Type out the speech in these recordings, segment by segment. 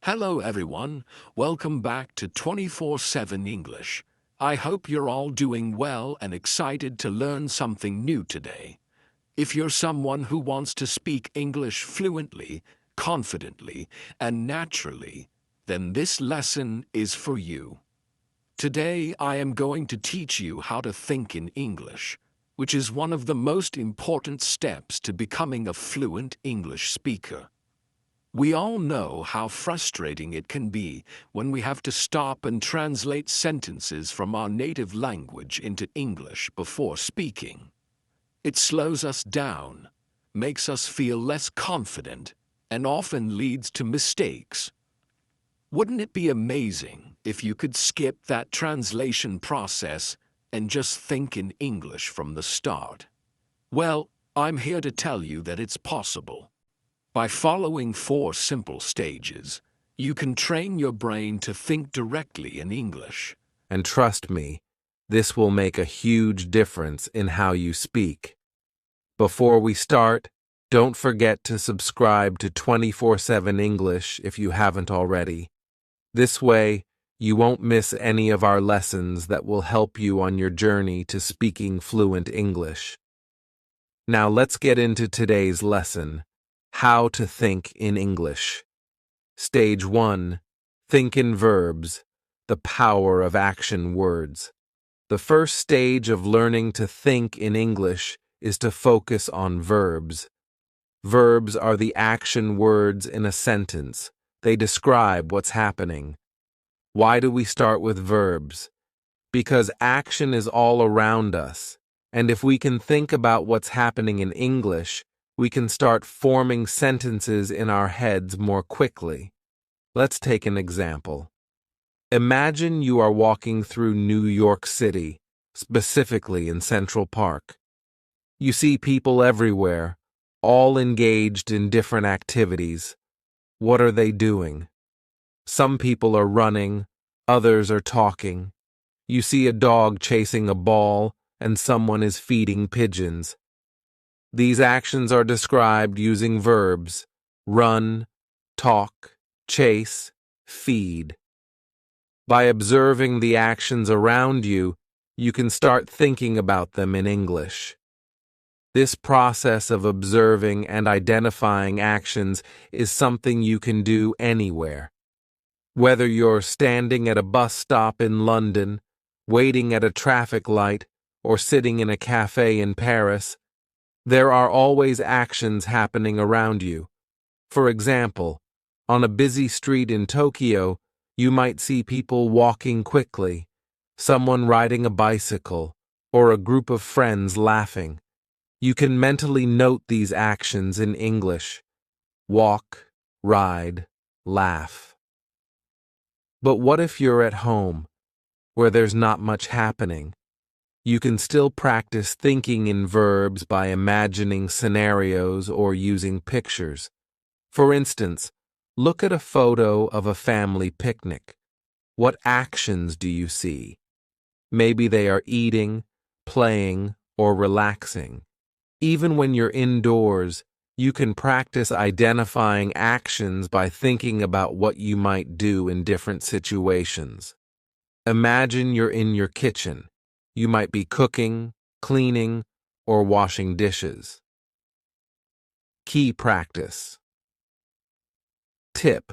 Hello everyone, welcome back to 24/7 English. I hope you're all doing well and excited to learn something new today. If you're someone who wants to speak English fluently, confidently, and naturally, then this lesson is for you. Today I am going to teach you how to think in English, which is one of the most important steps to becoming a fluent English speaker. We all know how frustrating it can be when we have to stop and translate sentences from our native language into English before speaking. It slows us down, makes us feel less confident, and often leads to mistakes. Wouldn't it be amazing if you could skip that translation process and just think in English from the start? Well, I'm here to tell you that it's possible. By following 4 simple stages, you can train your brain to think directly in English. And trust me, this will make a huge difference in how you speak. Before we start, don't forget to subscribe to 24/7 English if you haven't already. This way, you won't miss any of our lessons that will help you on your journey to speaking fluent English. Now let's get into today's lesson. How to think in English. Stage 1. Think in verbs, the power of action words. The first stage of learning to think in English is to focus on verbs. Verbs are the action words in a sentence. They describe what's happening. Why do we start with verbs? Because action is all around us, and if we can think about what's happening in English, we can start forming sentences in our heads more quickly. Let's take an example. Imagine you are walking through New York City, specifically in Central Park. You see people everywhere, all engaged in different activities. What are they doing? Some people are running, others are talking. You see a dog chasing a ball, and someone is feeding pigeons. These actions are described using verbs: run, talk, chase, feed. By observing the actions around you, you can start thinking about them in English. This process of observing and identifying actions is something you can do anywhere. Whether you're standing at a bus stop in London, waiting at a traffic light, or sitting in a cafe in Paris, there are always actions happening around you. For example, on a busy street in Tokyo, you might see people walking quickly, someone riding a bicycle, or a group of friends laughing. You can mentally note these actions in English: walk, ride, laugh. But what if you're at home, where there's not much happening? You can still practice thinking in verbs by imagining scenarios or using pictures. For instance, look at a photo of a family picnic. What actions do you see? Maybe they are eating, playing, or relaxing. Even when you're indoors, you can practice identifying actions by thinking about what you might do in different situations. Imagine you're in your kitchen. You might be cooking, cleaning, or washing dishes. Key practice. Tip: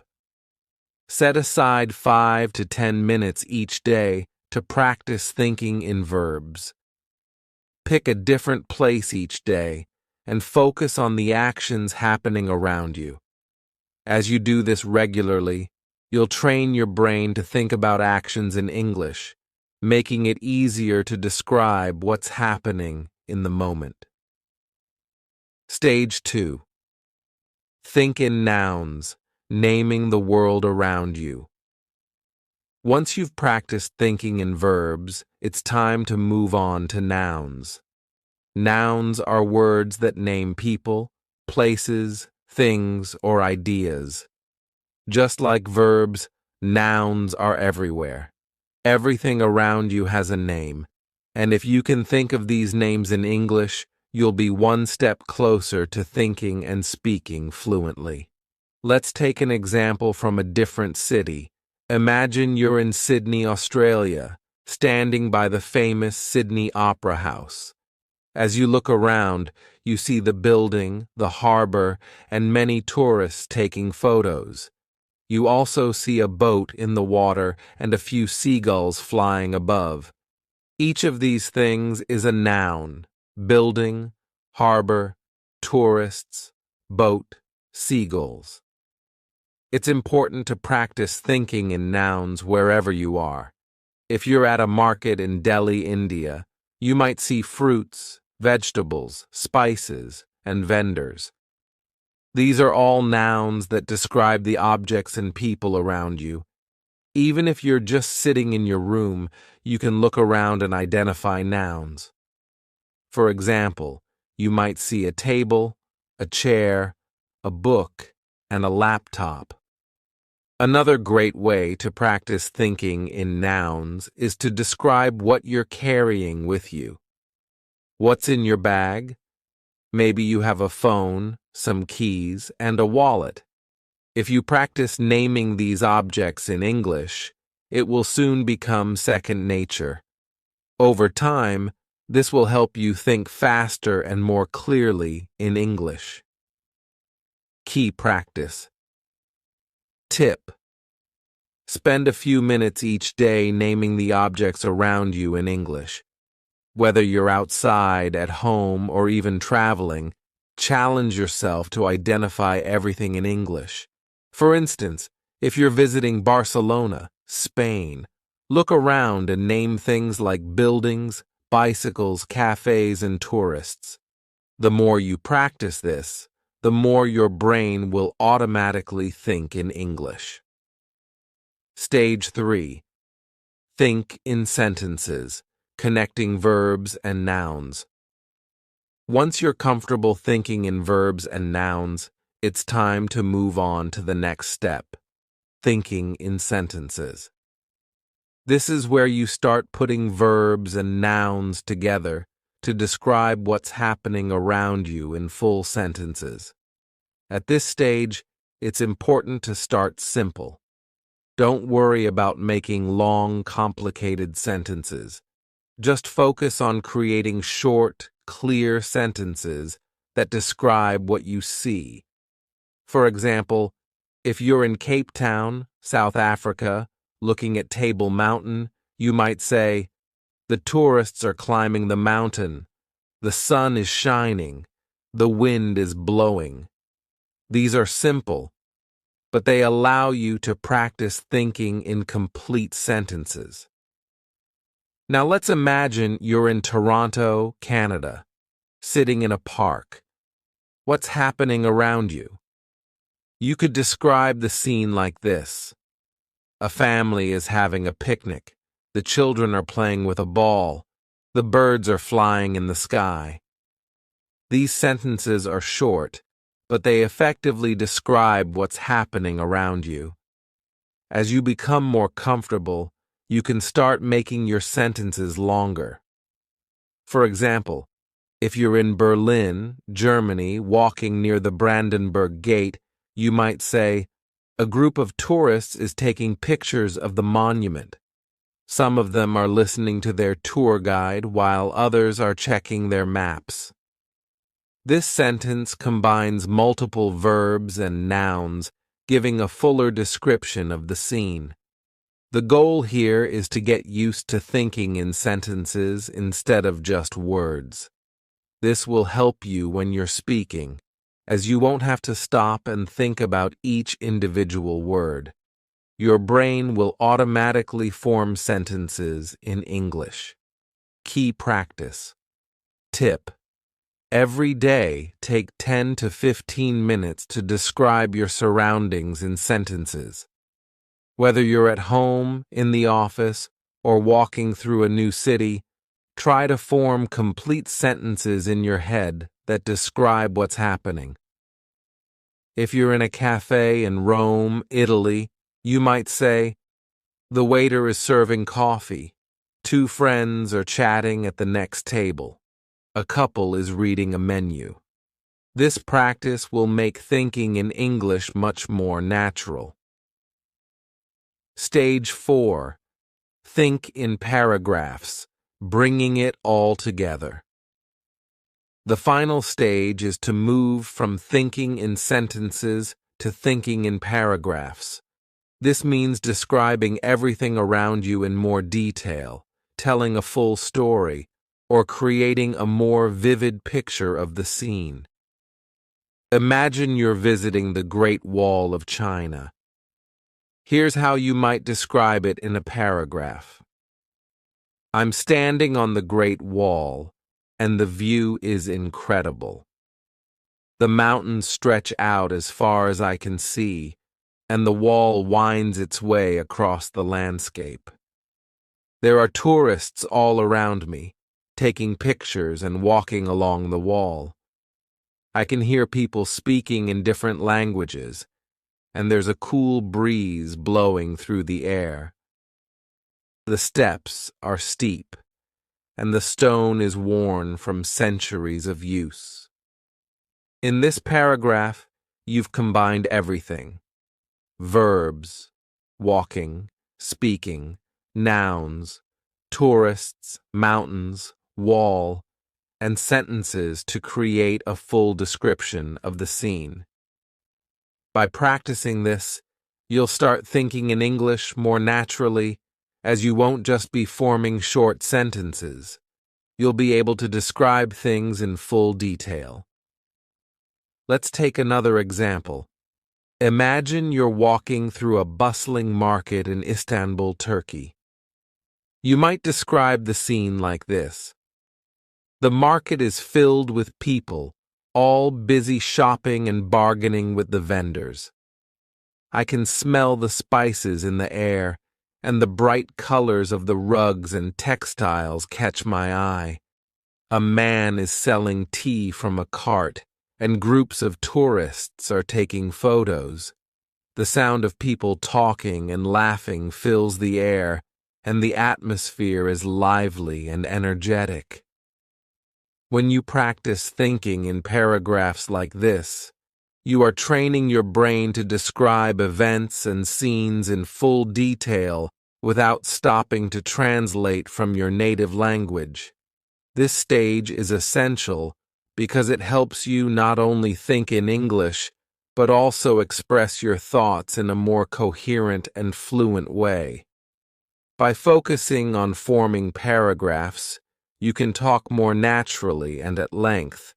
set aside 5 to 10 minutes each day to practice thinking in verbs. Pick a different place each day and focus on the actions happening around you. As you do this regularly, you'll train your brain to think about actions in English, making it easier to describe what's happening in the moment. Stage 2. Think in nouns, naming the world around you. Once you've practiced thinking in verbs, it's time to move on to nouns. Nouns are words that name people, places, things, or ideas. Just like verbs, nouns are everywhere. Everything around you has a name, and if you can think of these names in English, you'll be one step closer to thinking and speaking fluently. Let's take an example from a different city. Imagine you're in Sydney, Australia, standing by the famous Sydney Opera House. As you look around, you see the building, the harbor, and many tourists taking photos. You also see a boat in the water and a few seagulls flying above. Each of these things is a noun: building, harbor, tourists, boat, seagulls. It's important to practice thinking in nouns wherever you are. If you're at a market in Delhi, India, you might see fruits, vegetables, spices, and vendors. These are all nouns that describe the objects and people around you. Even if you're just sitting in your room, you can look around and identify nouns. For example, you might see a table, a chair, a book, and a laptop. Another great way to practice thinking in nouns is to describe what you're carrying with you. What's in your bag? Maybe you have a phone, some keys, and a wallet. If you practice naming these objects in English, it will soon become second nature. Over time, this will help you think faster and more clearly in English. Key practice. Tip: spend a few minutes each day naming the objects around you in English. Whether you're outside, at home, or even traveling, challenge yourself to identify everything in English. For instance, if you're visiting Barcelona, Spain, look around and name things like buildings, bicycles, cafes, and tourists. The more you practice this, the more your brain will automatically think in English. Stage 3. Think in sentences, connecting verbs and nouns. Once you're comfortable thinking in verbs and nouns, it's time to move on to the next step: thinking in sentences. This is where you start putting verbs and nouns together to describe what's happening around you in full sentences. At this stage, it's important to start simple. Don't worry about making long, complicated sentences. Just focus on creating short, clear sentences that describe what you see. For example, if you're in Cape Town, South Africa, looking at Table Mountain, you might say, "The tourists are climbing the mountain. The sun is shining. The wind is blowing." These are simple, but they allow you to practice thinking in complete sentences. Now let's imagine you're in Toronto, Canada, sitting in a park. What's happening around you? You could describe the scene like this: a family is having a picnic. The children are playing with a ball. The birds are flying in the sky. These sentences are short, but they effectively describe what's happening around you. As you become more comfortable, you can start making your sentences longer. For example, if you're in Berlin, Germany, walking near the Brandenburg Gate, you might say, "A group of tourists is taking pictures of the monument. Some of them are listening to their tour guide while others are checking their maps." This sentence combines multiple verbs and nouns, giving a fuller description of the scene. The goal here is to get used to thinking in sentences instead of just words. This will help you when you're speaking, as you won't have to stop and think about each individual word. Your brain will automatically form sentences in English. Key practice. Tip: every day, take 10 to 15 minutes to describe your surroundings in sentences. Whether you're at home, in the office, or walking through a new city, try to form complete sentences in your head that describe what's happening. If you're in a cafe in Rome, Italy, you might say, "The waiter is serving coffee. Two friends are chatting at the next table. A couple is reading a menu." This practice will make thinking in English much more natural. Stage 4. Think in paragraphs, bringing it all together. The final stage is to move from thinking in sentences to thinking in paragraphs. This means describing everything around you in more detail, telling a full story, or creating a more vivid picture of the scene. Imagine you're visiting the Great Wall of China. Here's how you might describe it in a paragraph. I'm standing on the Great Wall, and the view is incredible. The mountains stretch out as far as I can see, and the wall winds its way across the landscape. There are tourists all around me, taking pictures and walking along the wall. I can hear people speaking in different languages, and there's a cool breeze blowing through the air. The steps are steep, and the stone is worn from centuries of use. In this paragraph, you've combined everything: verbs, walking, speaking, nouns, tourists, mountains, wall, and sentences to create a full description of the scene. By practicing this, you'll start thinking in English more naturally, as you won't just be forming short sentences. You'll be able to describe things in full detail. Let's take another example. Imagine you're walking through a bustling market in Istanbul, Turkey. You might describe the scene like this. The market is filled with people, all busy shopping and bargaining with the vendors. I can smell the spices in the air, and the bright colors of the rugs and textiles catch my eye. A man is selling tea from a cart, and groups of tourists are taking photos. The sound of people talking and laughing fills the air, and the atmosphere is lively and energetic. When you practice thinking in paragraphs like this, you are training your brain to describe events and scenes in full detail without stopping to translate from your native language. This stage is essential because it helps you not only think in English, but also express your thoughts in a more coherent and fluent way. By focusing on forming paragraphs, you can talk more naturally and at length,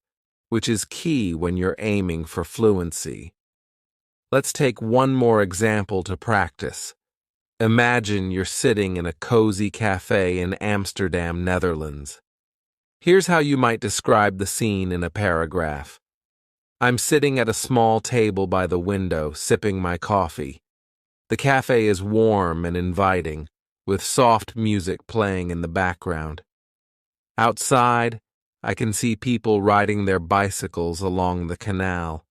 which is key when you're aiming for fluency. Let's take one more example to practice. Imagine you're sitting in a cozy cafe in Amsterdam, Netherlands. Here's how you might describe the scene in a paragraph. I'm sitting at a small table by the window, sipping my coffee. The cafe is warm and inviting, with soft music playing in the background. Outside, I can see people riding their bicycles along the canal.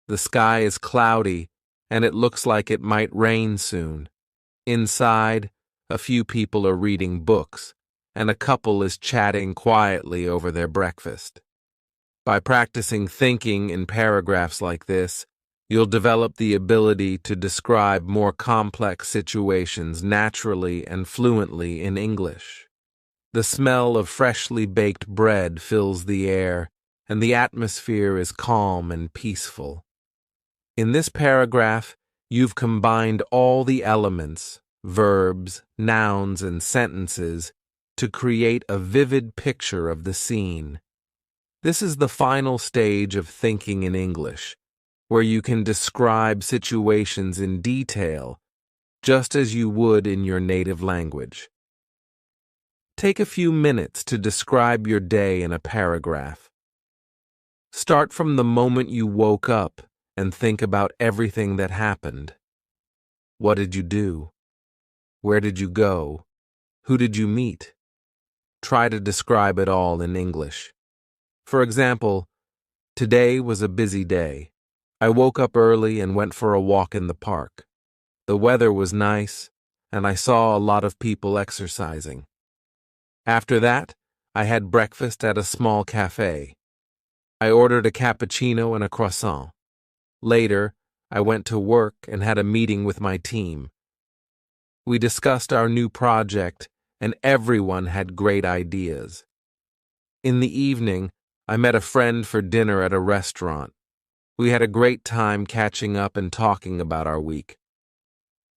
The sky is cloudy, and it looks like it might rain soon. Inside, a few people are reading books, and a couple is chatting quietly over their breakfast. By practicing thinking in paragraphs like this, you'll develop the ability to describe more complex situations naturally and fluently in English. The smell of freshly baked bread fills the air, and the atmosphere is calm and peaceful. In this paragraph, you've combined all the elements, verbs, nouns, and sentences to create a vivid picture of the scene. This is the final stage of thinking in English, where you can describe situations in detail, just as you would in your native language. Take a few minutes to describe your day in a paragraph. Start from the moment you woke up and think about everything that happened. What did you do? Where did you go? Who did you meet? Try to describe it all in English. For example, today was a busy day. I woke up early and went for a walk in the park. The weather was nice, and I saw a lot of people exercising. After that, I had breakfast at a small cafe. I ordered a cappuccino and a croissant. Later, I went to work and had a meeting with my team. We discussed our new project, and everyone had great ideas. In the evening, I met a friend for dinner at a restaurant. We had a great time catching up and talking about our week.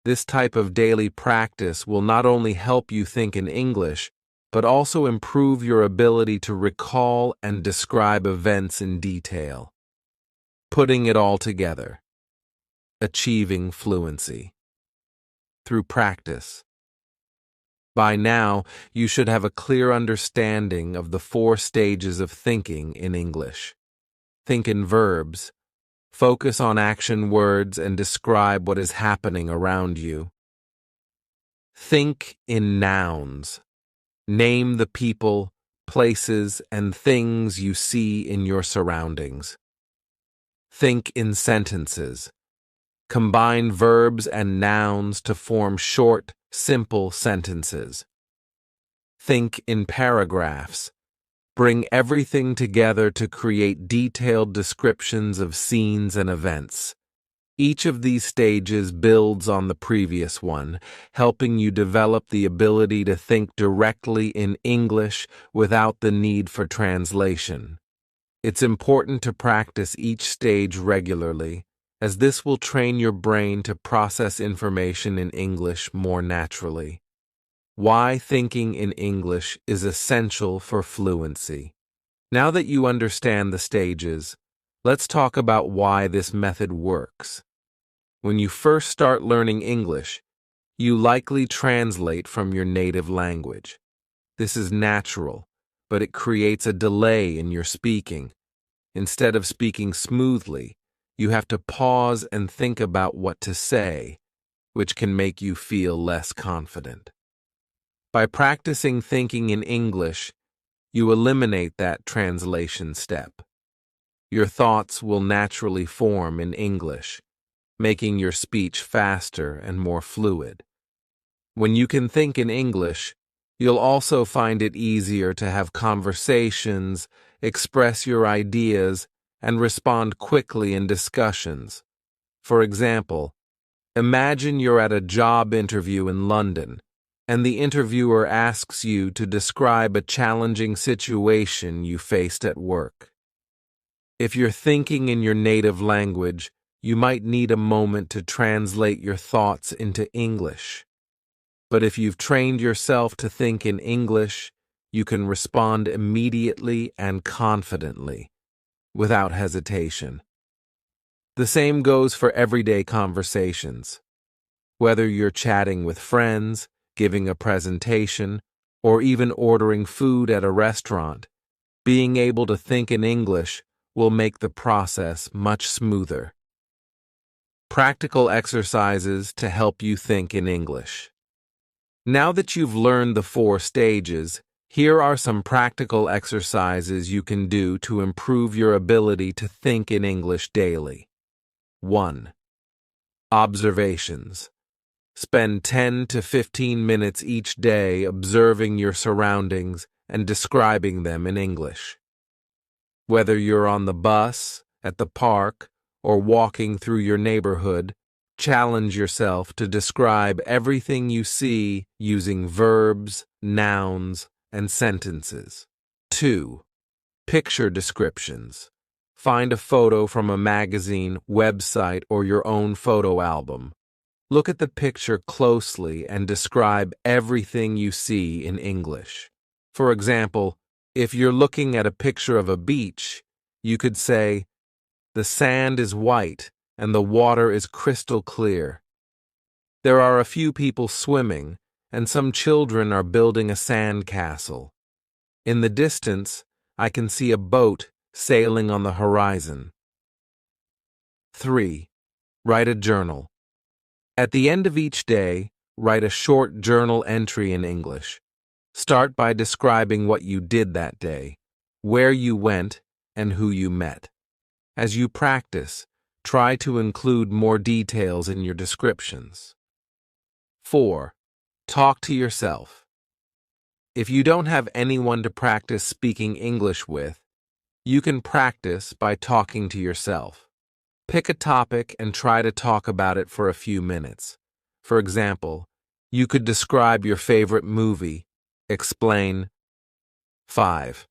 This type of daily practice will not only help you think in English, but also improve your ability to recall and describe events in detail. Putting it all together. Achieving fluency. Through practice. By now, you should have a clear understanding of the 4 stages of thinking in English. Think in verbs. Focus on action words and describe what is happening around you. Think in nouns. Name the people, places, and things you see in your surroundings. Think in sentences. Combine verbs and nouns to form short, simple sentences. Think in paragraphs. Bring everything together to create detailed descriptions of scenes and events. Each of these stages builds on the previous one, helping you develop the ability to think directly in English without the need for translation. It's important to practice each stage regularly, as this will train your brain to process information in English more naturally. Why thinking in English is essential for fluency. Now that you understand the stages, let's talk about why this method works. When you first start learning English, you likely translate from your native language. This is natural, but it creates a delay in your speaking. Instead of speaking smoothly, you have to pause and think about what to say, which can make you feel less confident. By practicing thinking in English, you eliminate that translation step. Your thoughts will naturally form in English, making your speech faster and more fluid. When you can think in English, you'll also find it easier to have conversations, express your ideas, and respond quickly in discussions. For example, imagine you're at a job interview in London, and the interviewer asks you to describe a challenging situation you faced at work. If you're thinking in your native language, you might need a moment to translate your thoughts into English. But if you've trained yourself to think in English, you can respond immediately and confidently, without hesitation. The same goes for everyday conversations. Whether you're chatting with friends, giving a presentation, or even ordering food at a restaurant, being able to think in English will make the process much smoother. Practical exercises to help you think in English. Now that you've learned the 4 stages, here are some practical exercises you can do to improve your ability to think in English daily. 1. Observations. Spend 10 to 15 minutes each day observing your surroundings and describing them in English. Whether you're on the bus, at the park, or walking through your neighborhood, challenge yourself to describe everything you see using verbs, nouns, and sentences. 2. Picture descriptions. Find a photo from a magazine, website, or your own photo album. Look at the picture closely and describe everything you see in English. For example, if you're looking at a picture of a beach, you could say, "The sand is white and the water is crystal clear. There are a few people swimming and some children are building a sand castle. In the distance, I can see a boat sailing on the horizon." 3. Write a journal. At the end of each day, write a short journal entry in English. Start by describing what you did that day, where you went, and who you met. As you practice, try to include more details in your descriptions. 4. Talk to yourself. If you don't have anyone to practice speaking English with, You can practice by talking to yourself. Pick a topic and try to talk about it for a few minutes. For example, you could describe your favorite movie. Explain. 5.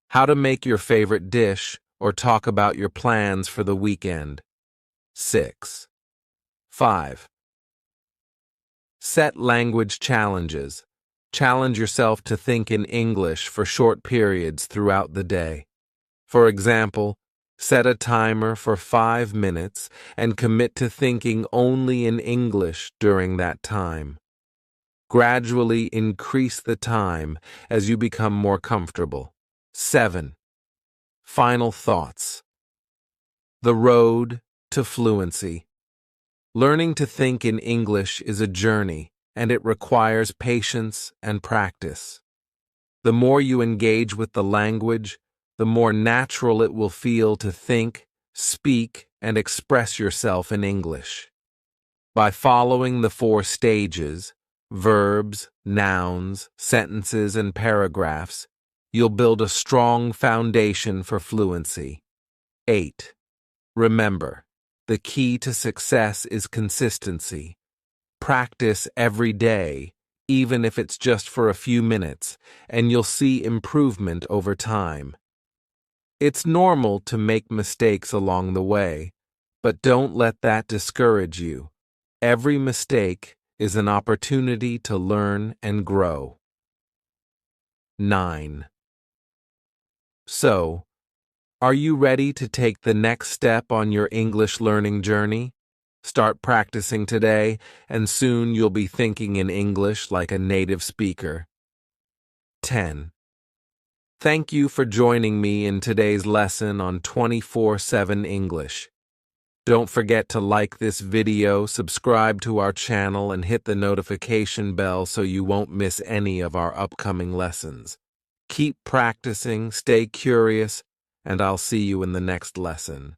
How to make your favorite dish or talk about your plans for the weekend. 6. 5. Set language challenges. Challenge yourself to think in English for short periods throughout the day. For example, set a timer for 5 minutes and commit to thinking only in English during that time. Gradually increase the time as you become more comfortable. 7. Final thoughts. The road to fluency. Learning to think in English is a journey, and it requires patience and practice. The more you engage with the language, the more natural it will feel to think, speak, and express yourself in English. By following the 4 stages, verbs, nouns, sentences, and paragraphs, you'll build a strong foundation for fluency. 8. Remember, the key to success is consistency. Practice every day, even if it's just for a few minutes, and you'll see improvement over time. It's normal to make mistakes along the way, but don't let that discourage you. Every mistake is an opportunity to learn and grow. 9. So, are you ready to take the next step on your English learning journey? Start practicing today, and soon you'll be thinking in English like a native speaker. 10. Thank you for joining me in today's lesson on 24/7 English. Don't forget to like this video, subscribe to our channel, and hit the notification bell so you won't miss any of our upcoming lessons. Keep practicing, stay curious, and I'll see you in the next lesson.